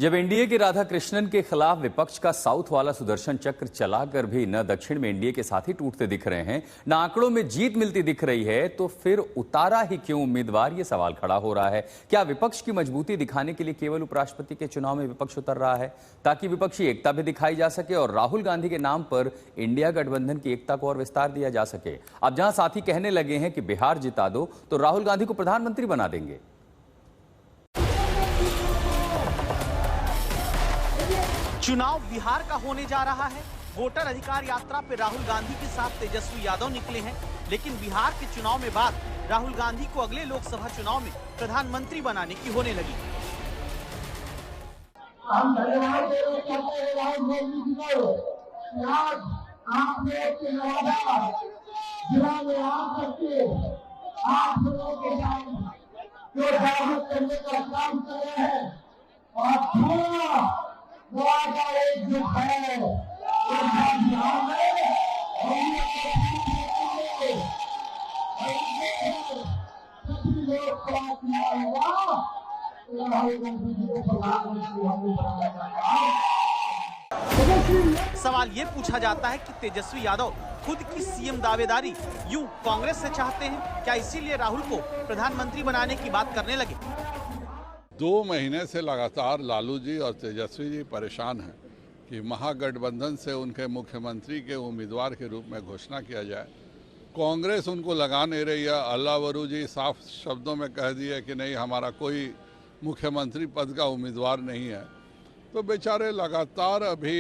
जब एनडीए के राधा कृष्णन के खिलाफ विपक्ष का साउथ वाला सुदर्शन चक्र चलाकर भी न दक्षिण में एनडीए के साथी टूटते दिख रहे हैं, न आंकड़ों में जीत मिलती दिख रही है, तो फिर उतारा ही क्यों उम्मीदवार, ये सवाल खड़ा हो रहा है। क्या विपक्ष की मजबूती दिखाने के लिए केवल उपराष्ट्रपति के चुनाव में विपक्ष उतर रहा है ताकि विपक्षी एकता भी दिखाई जा सके और राहुल गांधी के नाम पर इंडिया गठबंधन की एकता को और विस्तार दिया जा सके? अब जहां साथी कहने लगे हैं कि बिहार जिता दो तो राहुल गांधी को प्रधानमंत्री बना देंगे। चुनाव बिहार का होने जा रहा है। वोटर अधिकार यात्रा पे राहुल गांधी के साथ तेजस्वी यादव निकले हैं, लेकिन बिहार के चुनाव में बात राहुल गांधी को अगले लोकसभा चुनाव में प्रधानमंत्री बनाने की होने लगी। हम धन्यवाद देते हैं राहुल गांधी जी को। आज आपने जिला में आ करके आप लोगों के साथ जो जागरूक करने का काम कर रहे हैं और थोड़ा एकजुट है सवाल ये पूछा जाता है कि तेजस्वी यादव खुद की सीएम दावेदारी यूं कांग्रेस से चाहते हैं क्या, इसीलिए राहुल को प्रधानमंत्री बनाने की बात करने लगे? 2 महीने से लगातार लालू जी और तेजस्वी जी परेशान हैं कि महागठबंधन से उनके मुख्यमंत्री के उम्मीदवार के रूप में घोषणा किया जाए। कांग्रेस उनको लगा नहीं रही है। अल्लावरू जी साफ शब्दों में कह दिए कि नहीं, हमारा कोई मुख्यमंत्री पद का उम्मीदवार नहीं है। तो बेचारे लगातार अभी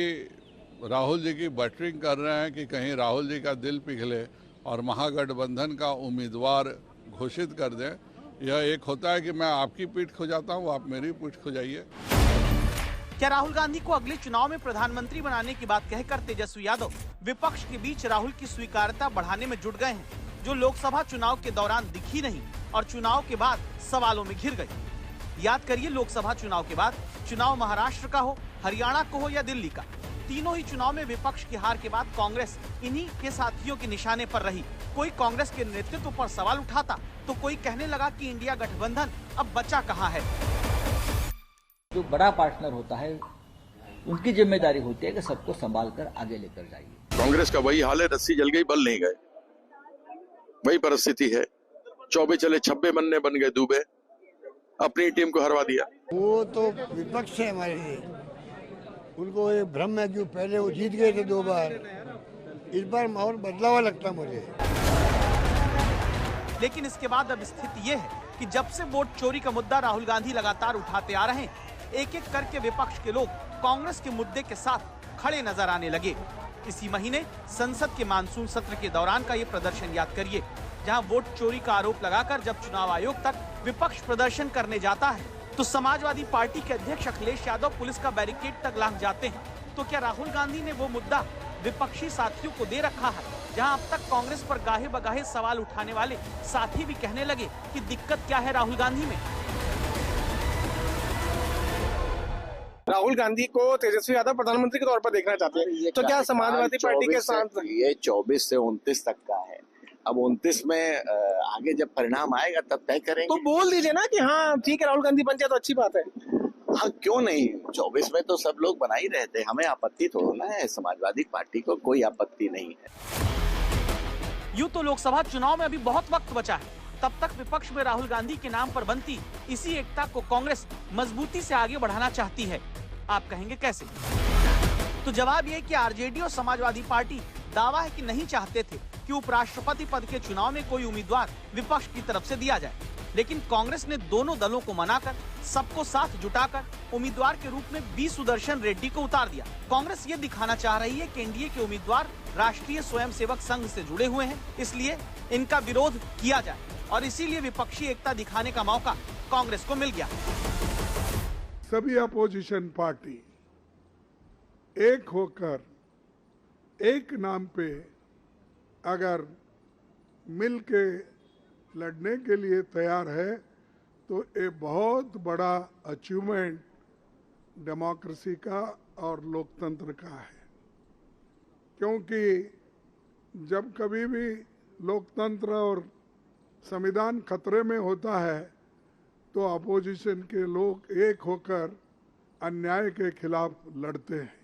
राहुल जी की बटरिंग कर रहे हैं कि कहीं राहुल जी का दिल पिघले और महागठबंधन का उम्मीदवार घोषित कर दें। यह एक होता है कि मैं आपकी पीठ खुजाता हूं, आप मेरी पीठ खुजाइए। क्या राहुल गांधी को अगले चुनाव में प्रधानमंत्री बनाने की बात कहकर तेजस्वी यादव विपक्ष के बीच राहुल की स्वीकार्यता बढ़ाने में जुट गए हैं, जो लोकसभा चुनाव के दौरान दिखी नहीं और चुनाव के बाद सवालों में घिर गई। याद करिए, लोकसभा चुनाव के बाद चुनाव महाराष्ट्र का हो, हरियाणा को हो या दिल्ली का, तीनों ही चुनाव में विपक्ष की हार के बाद कांग्रेस इन्हीं के साथियों के निशाने पर रही। कोई कांग्रेस के नेतृत्व पर सवाल उठाता तो कोई कहने लगा कि इंडिया गठबंधन अब बचा कहाँ है। जो बड़ा पार्टनर होता है उनकी जिम्मेदारी होती है कि सबको संभाल कर आगे लेकर जाइए। कांग्रेस का वही हाल है, रस्सी जल गई, बल नहीं गए, वही परिस्थिति है। 24 चले 26 बन गए दूबे, अपनी टीम को हरवा दिया। वो तो विपक्ष है हमारे लिए, उनको ये भ्रम है कि पहले वो जीत गए थे 2 बार, इस बार माहौल बदला हुआ लगता मुझे। लेकिन इसके बाद अब स्थिति ये है कि जब से वोट चोरी का मुद्दा राहुल गांधी लगातार उठाते आ रहे हैं, एक एक करके विपक्ष के लोग कांग्रेस के मुद्दे के साथ खड़े नजर आने लगे। इसी महीने संसद के मानसून सत्र के दौरान का ये प्रदर्शन याद करिए, जहां वोट चोरी का आरोप लगाकर जब चुनाव आयोग तक विपक्ष प्रदर्शन करने जाता है तो समाजवादी पार्टी के अध्यक्ष अखिलेश यादव पुलिस का बैरिकेड तक लांघ जाते हैं। तो क्या राहुल गांधी ने वो मुद्दा विपक्षी साथियों को दे रखा है, जहां अब तक कांग्रेस पर गाहे बगाहे सवाल उठाने वाले साथी भी कहने लगे कि दिक्कत क्या है राहुल गांधी में? राहुल गांधी को तेजस्वी यादव प्रधानमंत्री के तौर पर देखना चाहते हैं, तो क्या समाजवादी पार्टी के साथ? ये 24 से 29 तक का है। अब 29 में आगे जब परिणाम आएगा तब तय करेंगे। तो बोल दीजिए ना कि हाँ ठीक है, राहुल गांधी बन जाए तो अच्छी बात है। हाँ, क्यों नहीं, 24 में तो सब लोग बना ही रहे थे, हमें आपत्ति तो होना है, समाजवादी पार्टी को कोई आपत्ति नहीं है। यूं तो लोकसभा चुनाव में अभी बहुत वक्त बचा है, तब तक विपक्ष में राहुल गांधी के नाम पर बनती इसी एकता को कांग्रेस मजबूती से आगे बढ़ाना चाहती है। आप कहेंगे कैसे? तो जवाब ये कि आरजेडी और समाजवादी पार्टी दावा है कि नहीं चाहते थे कि उपराष्ट्रपति पद के चुनाव में कोई उम्मीदवार विपक्ष की तरफ से दिया जाए, लेकिन कांग्रेस ने दोनों दलों को मनाकर सबको साथ जुटाकर उम्मीदवार के रूप में बी सुदर्शन रेड्डी को उतार दिया। कांग्रेस ये दिखाना चाह रही है कि एनडीए के उम्मीदवार राष्ट्रीय स्वयंसेवक संघ से जुड़े हुए हैं, इसलिए इनका विरोध किया जाए और इसीलिए विपक्षी एकता दिखाने का मौका कांग्रेस को मिल गया। सभी अपोजिशन पार्टी एक होकर एक नाम पे अगर मिल के लड़ने के लिए तैयार है तो ये बहुत बड़ा अचीवमेंट डेमोक्रेसी का और लोकतंत्र का है। क्योंकि जब कभी भी लोकतंत्र और संविधान खतरे में होता है तो अपोजिशन के लोग एक होकर अन्याय के खिलाफ लड़ते हैं।